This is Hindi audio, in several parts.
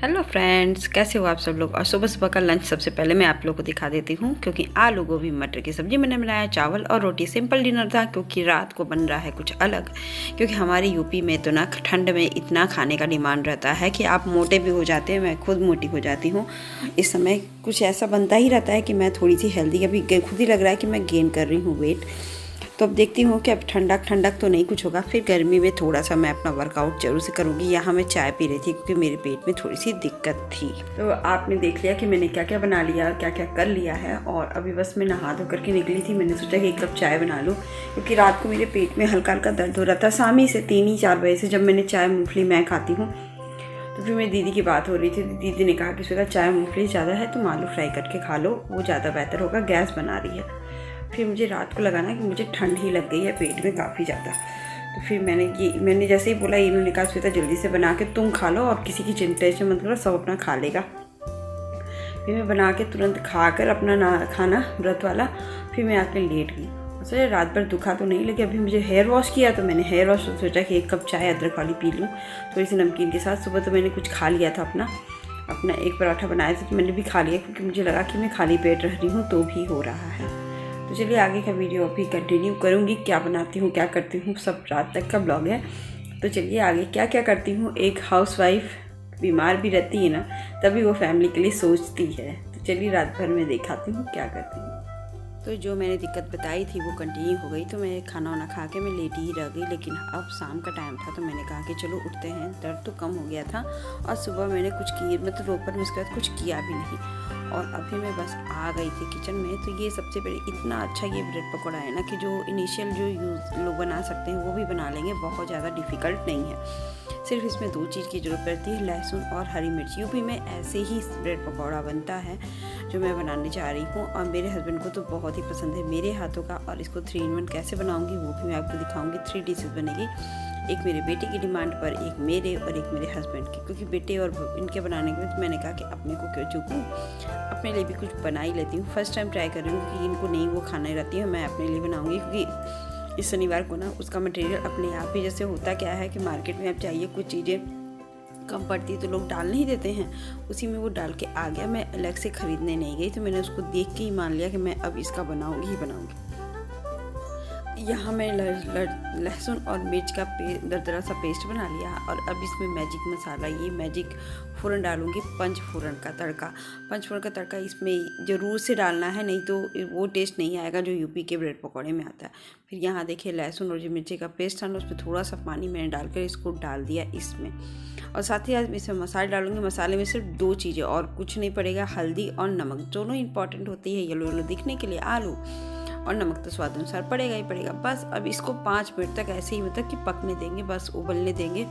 हेलो फ्रेंड्स, कैसे हो आप सब लोग। और सुबह सुबह का लंच सबसे पहले मैं आप लोगों को दिखा देती हूँ, क्योंकि आलू गोभी मटर की सब्ज़ी मैंने बनाया, चावल और रोटी। सिंपल डिनर था, क्योंकि रात को बन रहा है कुछ अलग। क्योंकि हमारे यूपी में तो ना ठंड में इतना खाने का डिमांड रहता है कि आप मोटे भी हो जाते हैं। मैं खुद मोटी हो जाती हूँ। इस समय कुछ ऐसा बनता ही रहता है कि मैं थोड़ी सी हेल्दी, अभी खुद ही लग रहा है कि मैं गेन कर रही हूँ वेट। तो अब देखती हूँ कि अब ठंडक ठंडक तो नहीं कुछ होगा, फिर गर्मी में थोड़ा सा मैं अपना वर्कआउट जरूर से करूँगी। यहाँ मैं चाय पी रही थी क्योंकि मेरे पेट में थोड़ी सी दिक्कत थी। तो आपने देख लिया कि मैंने क्या क्या बना लिया, क्या क्या कर लिया है। और अभी बस मैं नहा धो करके निकली थी। मैंने सोचा कि 1 कप चाय बना लूँ, क्योंकि रात को मेरे पेट में हल्का हल्का दर्द हो रहा था। शामी से 3-4 बजे से जब मैंने चाय मूँगफली मैं खाती हूँ, तो फिर मेरी दीदी की बात हो रही थी। दीदी ने कहा कि उसका चाय मूँगफली ज़्यादा है, तुम आलू फ्राई करके खा लो, वो ज़्यादा बेहतर होगा, गैस बना रही है। फिर मुझे रात को लगा ना कि मुझे ठंड ही लग गई है पेट में काफ़ी ज़्यादा। तो फिर मैंने जैसे ही बोला, इन्होंने कहा श्वेता जल्दी से बना के तुम खा लो और किसी की टेंशन मत करो, सब अपना खा लेगा। फिर मैं बना के तुरंत खा कर अपना खाना व्रत वाला, फिर मैं आकर लेट गई। सोचा रात भर दुखा तो नहीं, लेकिन अभी मुझे हेयर वॉश किया, तो मैंने हेयर वॉश सोचा कि 1 कप चाय अदरक वाली पी लूँ थोड़ी सी नमकीन के साथ। सुबह तो मैंने कुछ खा लिया था, अपना 1 पराठा बनाया था, तो मैंने भी खा लिया, क्योंकि मुझे लगा कि मैं खाली पेट रह रही हूँ तो भी हो रहा है। तो चलिए आगे का वीडियो अभी कंटिन्यू करूँगी। क्या बनाती हूँ, क्या करती हूँ, सब रात तक का ब्लॉग है। तो चलिए आगे क्या क्या करती हूँ। एक हाउसवाइफ बीमार भी रहती है ना, तभी वो फैमिली के लिए सोचती है। तो चलिए रात भर में दिखाती हूँ क्या करती हूँ। तो जो मैंने दिक्कत बताई थी वो कंटिन्यू हो गई। तो मैं खाना वाना खा के मैं लेटी ही रह गई। लेकिन अब शाम का टाइम था, तो मैंने कहा कि चलो उठते हैं, दर्द तो कम हो गया था। और सुबह मैंने कुछ किए, मतलब दोपहर में उसके बाद कुछ किया भी नहीं। और अभी मैं बस आ गई थी किचन में। तो ये सबसे पहले इतना अच्छा ये ब्रेड पकौड़ा है ना, कि जो इनिशियल जो यूज़ लोग बना सकते हैं वो भी बना लेंगे, बहुत ज़्यादा डिफ़िकल्ट नहीं है। सिर्फ इसमें 2 चीज़ की ज़रूरत पड़ती है, लहसुन और हरी मिर्च। यूपी में ऐसे ही ब्रेड पकौड़ा बनता है जो मैं बनाने जा रही हूँ, और मेरे हस्बैंड को तो बहुत ही पसंद है मेरे हाथों का। और इसको 3 in 1 कैसे बनाऊँगी वो भी मैं आपको दिखाऊँगी। 3 डिशेज़ बनेगी, एक मेरे बेटे की डिमांड पर, एक मेरे और एक मेरे हस्बैंड की। क्योंकि बेटे और इनके बनाने के बाद मैंने कहा कि अपने को क्यों चूकूँ, अपने लिए भी कुछ बना ही लेती हूँ। फर्स्ट टाइम ट्राई कर रही हूँ, क्योंकि इनको नहीं वो खाना रहती है, मैं अपने लिए बनाऊँगी। क्योंकि इस शनिवार को ना उसका मटेरियल अपने आप ही, जैसे होता क्या है कि मार्केट में आप चाहिए कुछ चीज़ें कम पड़ती तो लोग डाल नहीं देते हैं, उसी में वो डाल के आ गया। मैं अलग से ख़रीदने नहीं गई, तो मैंने उसको देख के ही मान लिया कि मैं अब इसका बनाऊँगी ही बनाऊँगी। यहाँ मैं लहसुन और मिर्च का दरदरा सा पेस्ट बना लिया। और अब इसमें मैजिक मसाला, ये मैजिक फ़ोरन डालूँगी, पंच फोरन का तड़का। पंच फोरन का तड़का इसमें ज़रूर से डालना है, नहीं तो वो टेस्ट नहीं आएगा जो यूपी के ब्रेड पकौड़े में आता है। फिर यहाँ देखिए लहसुन और जो मिर्ची का पेस्ट था ना, उसमें थोड़ा सा पानी मैंने डालकर इसको डाल दिया इसमें। और साथ ही आज इसमें मसाले डालूंगी। मसाले में सिर्फ 2 चीज़ें और कुछ नहीं पड़ेगा, हल्दी और नमक। दोनों इंपॉर्टेंट होती है येलो येलो दिखने के लिए, आलू और नमक तो स्वाद अनुसार पड़ेगा ही पड़ेगा। बस अब इसको 5 मिनट तक ऐसे ही, मतलब कि पकने देंगे, बस उबलने देंगे।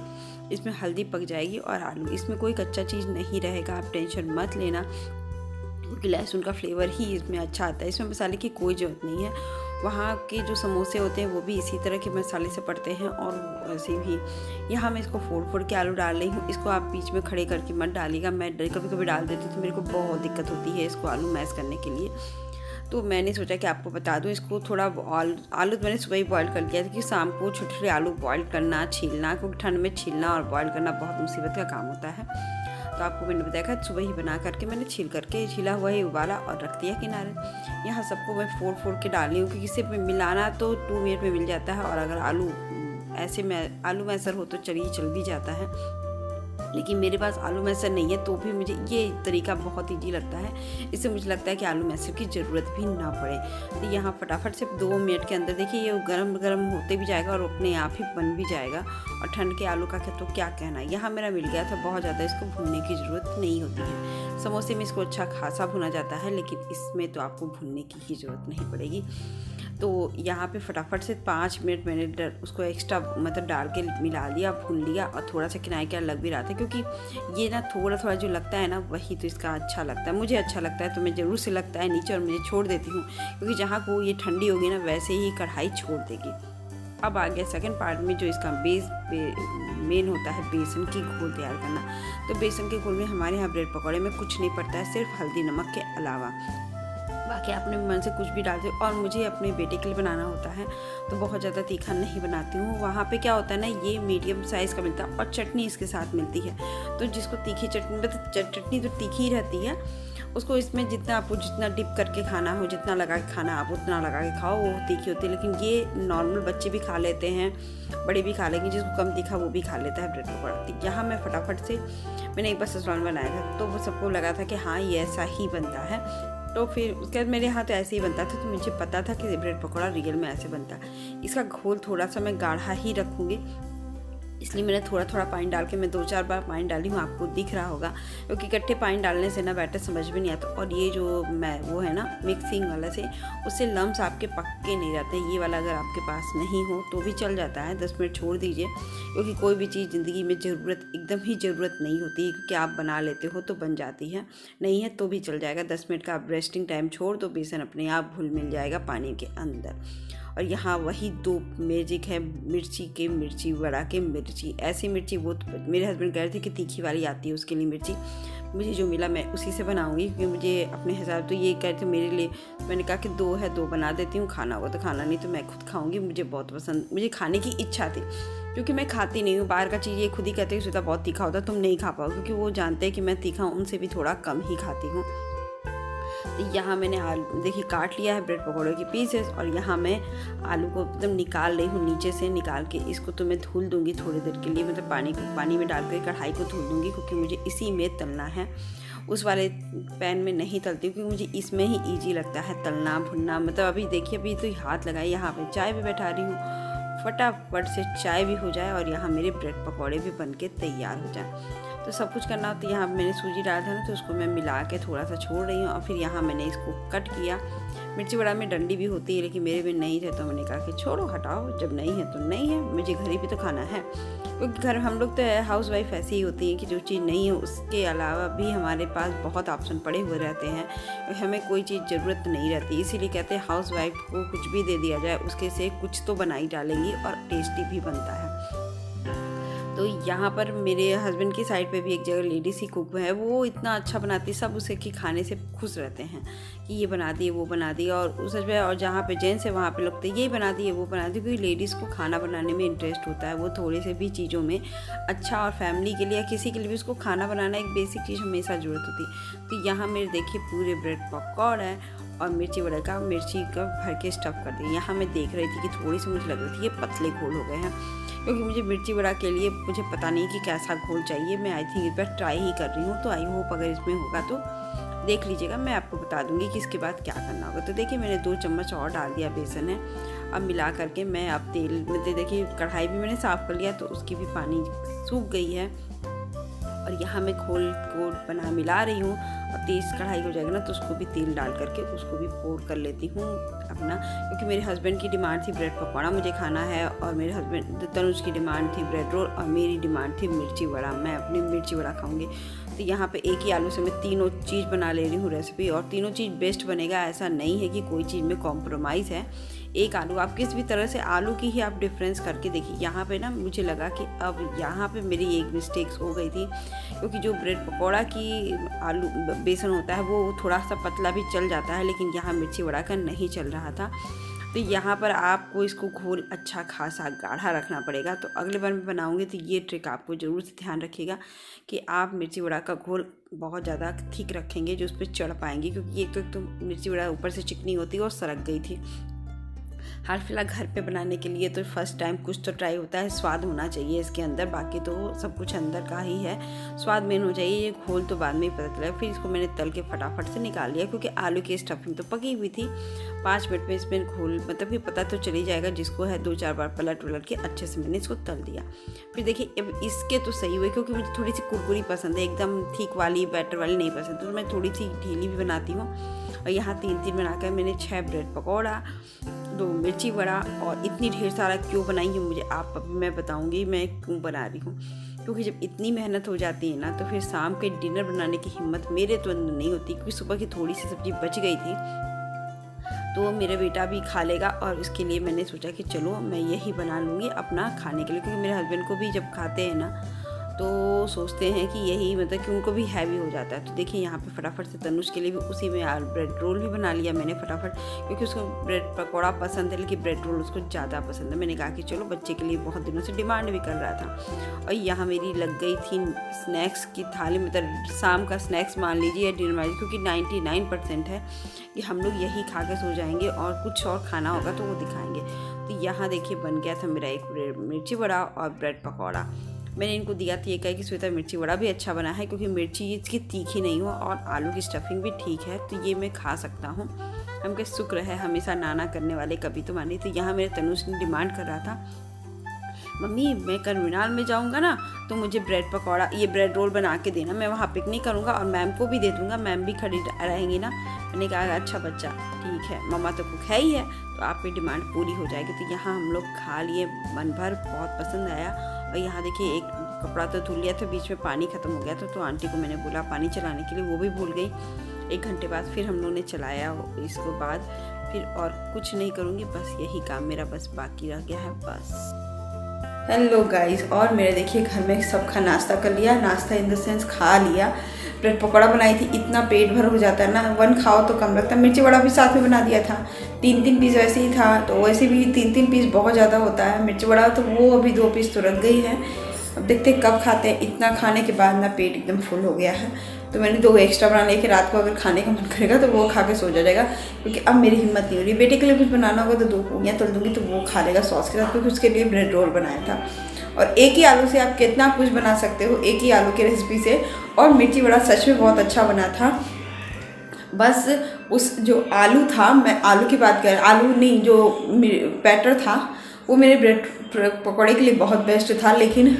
इसमें हल्दी पक जाएगी और आलू, इसमें कोई कच्चा चीज़ नहीं रहेगा, आप टेंशन मत लेना, क्योंकि लहसुन का फ्लेवर ही इसमें अच्छा आता है। इसमें मसाले की कोई ज़रूरत नहीं है। वहाँ के जो समोसे होते हैं वो भी इसी तरह के मसाले से पड़ते हैं। और वैसे भी यहाँ मैं इसको फोड़ के आलू डाल रही हूँ। इसको आप बीच में खड़े करके मत डालिएगा, मैं कभी कभी डाल देती हूँ, तो मेरे को बहुत दिक्कत होती है इसको आलू मैश करने के लिए। तो मैंने सोचा कि आपको बता दूं। इसको थोड़ा आलू तो मैंने सुबह ही बॉईल कर लिया था, कि शाम को छोटे छोटे आलू बॉईल करना, छीलना, क्योंकि ठंड में छीलना और बॉईल करना बहुत मुसीबत का काम होता है। तो आपको मैंने बताया था, सुबह ही बना करके मैंने छीला हुआ ही उबाला और रख दिया किनारे। यहाँ सबको मैं फोड़ के डाल रही हूँ, क्योंकि इसे मिलाना तो 2 मिनट में मिल जाता है। और अगर आलू मैसर हो तो चलिए चल भी जाता है, लेकिन मेरे पास आलू मैसर नहीं है, तो भी मुझे ये तरीका बहुत ईजी लगता है। इससे मुझे लगता है कि आलू मैसर की ज़रूरत भी ना पड़े। तो यहाँ फटाफट से 2 मिनट के अंदर देखिए ये गरम गरम होते भी जाएगा और अपने आप ही बन भी जाएगा। और ठंड के आलू का तो क्या कहना है, यहाँ मेरा मिल गया था। बहुत ज़्यादा इसको भूनने की ज़रूरत नहीं होती है। समोसे में इसको अच्छा खासा भुना जाता है, लेकिन इसमें तो आपको भूनने की ही ज़रूरत नहीं पड़ेगी। तो यहाँ पे फटाफट से 5 मिनट मैंने उसको एक्स्ट्रा मतलब डाल के मिला लिया, भून लिया। और थोड़ा सा किनारे क्या लग भी रहा था, क्योंकि ये ना थोड़ा जो लगता है ना, वही तो इसका अच्छा लगता है, मुझे अच्छा लगता है। तो मैं ज़रूर से लगता है नीचे और मुझे छोड़ देती हूँ, क्योंकि जहाँ को ये ठंडी होगी ना, वैसे ही कढ़ाई छोड़ देगी। अब आ गया सेकंड पार्ट में, जो इसका मेन होता है बेसन की घोल तैयार करना। तो बेसन के घोल में हमारे यहाँ ब्रेड पकौड़े में कुछ नहीं पड़ता है, सिर्फ हल्दी नमक के अलावा। बाकी अपने मन से कुछ भी डालते हो। और मुझे अपने बेटे के लिए बनाना होता है तो बहुत ज़्यादा तीखा नहीं बनाती हूँ। वहाँ पे क्या होता है ना, ये मीडियम साइज़ का मिलता है और चटनी इसके साथ मिलती है। तो जिसको तीखी चटनी, मतलब चटनी तो तीखी ही रहती है, उसको इसमें जितना आपको जितना डिप करके खाना हो, जितना लगा के खाना आप उतना लगा के खाओ, वो तीखी होती है। लेकिन ये नॉर्मल बच्चे भी खा लेते हैं, बड़े भी खा लेंगे, जिसको कम तीखा वो भी खा लेता है ब्रेड पकौड़ा। तो यहाँ मैं फटाफट से, मैंने एक बार ससुराल में बनाया था तो वो सबको लगा था कि हाँ ये ऐसा ही बनता है। तो फिर उसके बाद मेरे यहाँ तो ऐसे ही बनता था, तो मुझे पता था कि ब्रेड पकौड़ा रियल में ऐसे बनता है। इसका घोल थोड़ा सा मैं गाढ़ा ही रखूँगी, इसलिए मैंने थोड़ा थोड़ा पानी डाल के, मैं 2-4 बार पानी डाली हूँ, आपको दिख रहा होगा, क्योंकि इकट्ठे पानी डालने से ना बैटर समझ में नहीं आता। और ये जो मैं वो है ना मिक्सिंग वाला से, उससे लम्स आपके पक्के नहीं रहते। ये वाला अगर आपके पास नहीं हो तो भी चल जाता है, 10 मिनट छोड़ दीजिए, क्योंकि कोई भी चीज़ ज़िंदगी में ज़रूरत एकदम ही ज़रूरत नहीं होती है, क्योंकि आप बना लेते हो तो बन जाती है, नहीं है तो भी चल जाएगा। 10 मिनट का आप रेस्टिंग टाइम छोड़ दो, बेसन अपने आप घुल मिल जाएगा पानी के अंदर। और यहाँ वही 2 मैजिक है मिर्ची बड़ा के मिर्ची, ऐसी मिर्ची वो मेरे हस्बैंड कह रहे थे कि तीखी वाली आती है उसके लिए मिर्ची, मुझे जो मिला मैं उसी से बनाऊंगी, क्योंकि मुझे अपने हिसाब तो ये कह रहे थे मेरे लिए। मैंने कहा कि 2 है 2 बना देती हूँ, खाना होगा तो खाना, नहीं तो मैं खुद खाऊंगी, मुझे बहुत पसंद, मुझे खाने की इच्छा थी, क्योंकि मैं खाती नहीं हूँ बाहर का चीज़। ये खुद ही कहते हैं श्वेता बहुत तीखा होता है, तुम नहीं खा पाओ, क्योंकि वो जानते हैं कि मैं तीखा उनसे भी थोड़ा कम ही खाती हूँ। यहाँ मैंने आलू देखिए काट लिया है ब्रेड पकौड़े की पीसेस, और यहाँ मैं आलू को एकदम निकाल रही हूँ, नीचे से निकाल के इसको तो मैं धुल दूँगी थोड़ी देर के लिए, मतलब पानी में डाल कर कढ़ाई को धुल दूँगी, क्योंकि मुझे इसी में तलना है। उस वाले पैन में नहीं तलती हूँ, क्योंकि मुझे इसमें ही ईजी लगता है तलना भुनना। मतलब अभी देखिए, अभी तो हाथ लगाए, यहाँ पर चाय भी बैठा रही हूँ, फटाफट से चाय भी हो जाए और यहाँ मेरे ब्रेड पकौड़े भी बन के तैयार हो जाए। तो सब कुछ करना होता है। यहाँ मैंने सूजी डाला था ना, तो उसको मैं मिला के थोड़ा सा छोड़ रही हूँ, और फिर यहाँ मैंने इसको कट किया। मिर्ची बड़ा में डंडी भी होती है, लेकिन मेरे में नहीं थे, तो मैंने कहा कि छोड़ो हटाओ, जब नहीं है तो नहीं है, मुझे घर ही भी तो खाना है। क्योंकि घर हम लोग तो हाउस वाइफ ऐसी ही होती हैं कि जो चीज़ नहीं है उसके अलावा भी हमारे पास बहुत ऑप्शन पड़े हुए रहते हैं, हमें कोई चीज़ ज़रूरत नहीं रहती। इसीलिए कहते हैं हाउस वाइफ को कुछ भी दे दिया जाए, उसके से कुछ तो बना ही डालेंगी और टेस्टी भी बनता है। तो यहाँ पर मेरे हस्बैंड की साइड पे भी एक जगह लेडीज ही कुक है, वो इतना अच्छा बनाती है, सब उसे कि खाने से खुश रहते हैं कि ये बना दिए वो बना दिए। और सच में, और जहाँ पे जेंट्स है वहाँ पे लोग तो ये बना दिए वो बना दिए, क्योंकि लेडीज़ को खाना बनाने में इंटरेस्ट होता है, वो थोड़े से भी चीज़ों में अच्छा, और फैमिली के लिए या किसी के लिए भी उसको खाना बनाना एक बेसिक चीज़ हमेशा ज़रूरत होती है। तो यहाँ मेरे देखिए पूरे ब्रेड पकौड़ा है और मिर्ची बड़ा का मिर्ची का भर के स्टफ़ कर दिया। यहाँ मैं देख रही थी कि थोड़ी सी मुझे लग रही थी ये पतले घोल हो गए हैं, क्योंकि मुझे मिर्ची बड़ा के लिए मुझे पता नहीं कि कैसा घोल चाहिए। मैं आई थिंक इस बार ट्राई ही कर रही हूँ, तो आई होप अगर इसमें होगा तो देख लीजिएगा, मैं आपको बता दूंगी कि इसके बाद क्या करना होगा। तो देखिए मैंने 2 चम्मच और डाल दिया बेसन है। अब मिला करके मैं अब तेल में देखिए कढ़ाई भी मैंने साफ़ कर लिया, तो उसकी भी पानी सूख गई है। और यहाँ मैं घोल को मिला रही हूँ, और तेज़ कढ़ाई हो जाएगी ना तो उसको भी तेल डाल करके उसको भी पोर कर लेती हूँ अपना, क्योंकि मेरे हस्बैंड की डिमांड थी ब्रेड पकौड़ा मुझे खाना है, और मेरे हस्बैंड तनुज की डिमांड थी ब्रेड रोल, और मेरी डिमांड थी मिर्ची बड़ा, मैं अपनी मिर्ची बड़ा खाऊंगी। तो यहाँ पे एक ही आलू से मैं तीनों चीज़ बना ले रही हूँ रेसिपी, और तीनों चीज़ बेस्ट बनेगा, ऐसा नहीं है कि कोई चीज़ में कॉम्प्रोमाइज़ है। एक आलू आप किस भी तरह से आलू की ही आप डिफरेंस करके देखिए। यहाँ पे ना मुझे लगा कि अब यहाँ पे मेरी एक मिस्टेक्स हो गई थी, क्योंकि जो ब्रेड पकौड़ा की आलू बेसन होता है वो थोड़ा सा पतला भी चल जाता है, लेकिन यहाँ मिर्ची बड़ा का नहीं चल रहा था। तो यहाँ पर आपको इसको घोल अच्छा खासा गाढ़ा रखना पड़ेगा। तो अगले बार मैं बनाऊँगी तो ये ट्रिक आपको ज़रूर से ध्यान रखिएगा कि आप मिर्ची बड़ा का घोल बहुत ज़्यादा थिक रखेंगे जो उस पर चढ़ पाएंगे, क्योंकि एक तो मिर्ची बड़ा ऊपर से चिकनी होती है और सरक गई थी। हाल फिलहाल घर पे बनाने के लिए तो फर्स्ट टाइम कुछ तो ट्राई होता है, स्वाद होना चाहिए इसके अंदर, बाकी तो सब कुछ अंदर का ही है, स्वाद मेन हो चाहिए। ये घोल तो बाद में ही पता चला। फिर इसको मैंने तल के फटाफट से निकाल लिया, क्योंकि आलू की स्टफिंग तो पकी हुई थी। 5 मिनट में इसमें घोल मतलब कि पता तो चली जाएगा, जिसको है 2-4 बार पलट के अच्छे से मैंने इसको तल दिया। फिर देखिए अब इसके तो सही हुए, क्योंकि मुझे थोड़ी सी कुरकुरी पसंद है, एकदम थिक वाली बैटर वाली नहीं पसंद, तो मैं थोड़ी सी ढीली भी बनाती हूँ। और यहाँ 3-3 बनाकर मैंने 6 ब्रेड पकौड़ा, 2 मिर्ची बड़ा, और इतनी ढेर सारा क्यों बनाई है मुझे मैं बताऊंगी मैं क्यों बना रही हूँ। क्योंकि जब इतनी मेहनत हो जाती है ना, तो फिर शाम के डिनर बनाने की हिम्मत मेरे तो अंदर नहीं होती, क्योंकि सुबह की थोड़ी सी सब्जी बच गई थी तो मेरा बेटा भी खा लेगा, और इसके लिए मैंने सोचा कि चलो मैं यही बना लूँगी अपना खाने के लिए, क्योंकि मेरे हस्बैंड को भी जब खाते हैं ना तो सोचते हैं कि यही मतलब कि उनको भी हैवी हो जाता है। तो देखिए यहाँ पे फटाफट से तनुष के लिए भी उसी में ब्रेड रोल भी बना लिया मैंने फटाफट, क्योंकि उसको ब्रेड पकौड़ा पसंद है लेकिन ब्रेड रोल उसको ज़्यादा पसंद है। मैंने कहा कि चलो बच्चे के लिए बहुत दिनों से डिमांड भी कर रहा था। और यहाँ मेरी लग गई थी स्नैक्स की थाली, मतलब शाम का स्नैक्स मान लीजिए या डिनर मान लीजिए, क्योंकि 99% है कि हम लोग यही खा के सो जाएंगे और कुछ और खाना होगा तो वो दिखाएंगे। तो यहाँ देखिए बन गया था मेरा एक मिर्ची वड़ा और ब्रेड पकौड़ा। मैंने इनको दिया था, ये कहा कि श्वेता मिर्ची वड़ा भी अच्छा बना है क्योंकि मिर्ची इसकी तीखी नहीं हो और आलू की स्टफिंग भी ठीक है, तो ये मैं खा सकता हूँ। हम के शुक्र है हमेशा नाना करने वाले कभी तो माने। तो यहाँ मेरे तनुष ने डिमांड कर रहा था, मम्मी मैं कल मिनाल में जाऊँगा ना तो मुझे ब्रेड पकौड़ा ये ब्रेड रोल बना के देना, मैं वहाँ पिकनिक करूँगा और मैम को भी दे दूँगा, मैम भी खड़ी रहेंगी ना। मैंने कहा अच्छा बच्चा ठीक है, मम्मा तो कुक है ही है तो आपकी डिमांड पूरी हो जाएगी। तो यहाँ हम लोग खा लिए मन भर, बहुत पसंद आया। और यहाँ देखिए एक कपड़ा तो धुल लिया था, बीच में पानी ख़त्म हो गया था तो आंटी को मैंने बोला पानी चलाने के लिए, वो भी भूल गई। 1 घंटे बाद फिर हम लोगों ने चलाया, इसको बाद फिर और कुछ नहीं करूँगी, बस यही काम मेरा बस बाकी रह गया है बस। हेलो गाइस, और मेरे देखिए घर में सबका नाश्ता कर लिया, नाश्ता इन द सेंस खा लिया। ब्रेड पकौड़ा बनाई थी, इतना पेट भर हो जाता है ना, 1 खाओ तो कम लगता है। मिर्ची वड़ा भी साथ में बना दिया था, 3-3 पीस वैसे ही था, तो वैसे भी 3-3 पीस बहुत ज़्यादा होता है। मिर्ची वड़ा तो वो अभी 2 पीस तो रख गई है, अब देखते कब खाते हैं। इतना खाने के बाद ना पेट एकदम फुल हो गया है, तो मैंने 2 एक्स्ट्रा बना लिए कि रात को अगर खाने का मन करेगा तो वो खा के सो जाएगा, क्योंकि अब मेरी हिम्मत नहीं हो रही। बेटे के लिए कुछ बनाना होगा तो 2 पूड़ियाँ तल दूँगी तो वो खा लेगा सॉस के साथ, क्योंकि उसके लिए ब्रेड रोल बनाया था। और एक ही आलू से आप कितना कुछ बना सकते हो, एक ही आलू की रेसिपी से। और मिर्ची वड़ा सच में बहुत अच्छा बना था। बस उस जो आलू था, मैं आलू की बात कर, आलू नहीं जो बैटर था वो मेरे ब्रेड पकौड़े के लिए बहुत बेस्ट था, लेकिन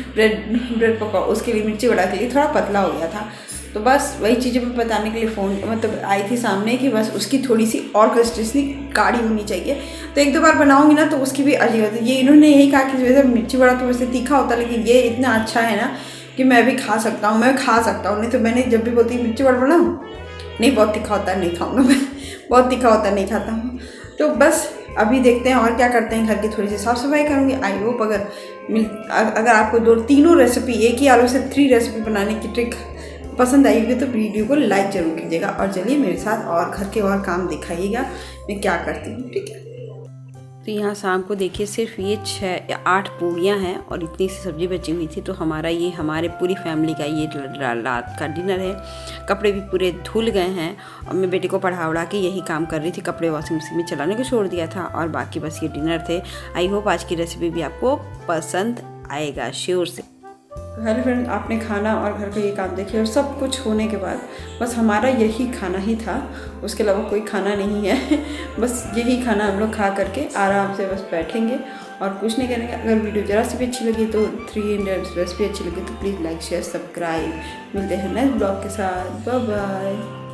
ब्रेड पकौड़ा उसके लिए मिर्ची वड़ा के लिए थोड़ा पतला हो गया था। तो बस वही चीज़ें मैं बताने के लिए फ़ोन मतलब आई थी सामने कि बस उसकी थोड़ी सी और कंसिस्टेंसी गाढ़ी होनी चाहिए। तो 1-2 बार बनाऊंगी ना तो उसकी भी अजीब होती है। ये इन्होंने यही कहा कि वैसे मिर्ची वड़ा तो वैसे तीखा होता है, लेकिन ये इतना अच्छा है ना कि मैं भी खा सकता हूँ, मैं खा सकता हूँ। नहीं तो मैंने जब भी बोलती मिर्ची वड़ा बनाऊँ, नहीं बहुत तीखा होता है नहीं खाऊँगा मैं, बहुत तीखा होता है नहीं खाता हूँ। तो बस अभी देखते हैं और क्या करते हैं। घर की थोड़ी सी साफ़ सफाई करूँगी। आई होप अगर आपको 2-3 रेसिपी, एक ही आलू से 3 रेसिपी बनाने की ट्रिक पसंद आई होगी तो वीडियो को लाइक ज़रूर कीजिएगा, और चलिए मेरे साथ और घर के और काम दिखाइएगा मैं क्या करती हूँ, ठीक है। तो यहाँ शाम को देखिए सिर्फ ये 6 या 8 पूड़ियाँ हैं और इतनी सी सब्ज़ी बची हुई थी। तो हमारे पूरी फैमिली का ये रात का डिनर है। कपड़े भी पूरे धुल गए हैं और मैं बेटे को पढ़ा उड़ा के यही काम कर रही थी, कपड़े वॉशिंग मशीन में चलाने को छोड़ दिया था और बाकी बस ये डिनर थे। आई होप आज की रेसिपी भी आपको पसंद आएगा श्योर से। हेलो फ्रेंड, आपने खाना और घर का ये काम देखिए और सब कुछ होने के बाद बस हमारा यही खाना ही था, उसके अलावा कोई खाना नहीं है। बस यही खाना हम लोग खा करके आराम से बस बैठेंगे और कुछ नहीं करेंगे। अगर वीडियो ज़रा सी भी अच्छी लगी तो 3 इंडियन रेसिपी अच्छी लगी तो प्लीज़ लाइक शेयर सब्सक्राइब। मिलते हैं नेक्स्ट ब्लॉग के साथ, बाय बाय।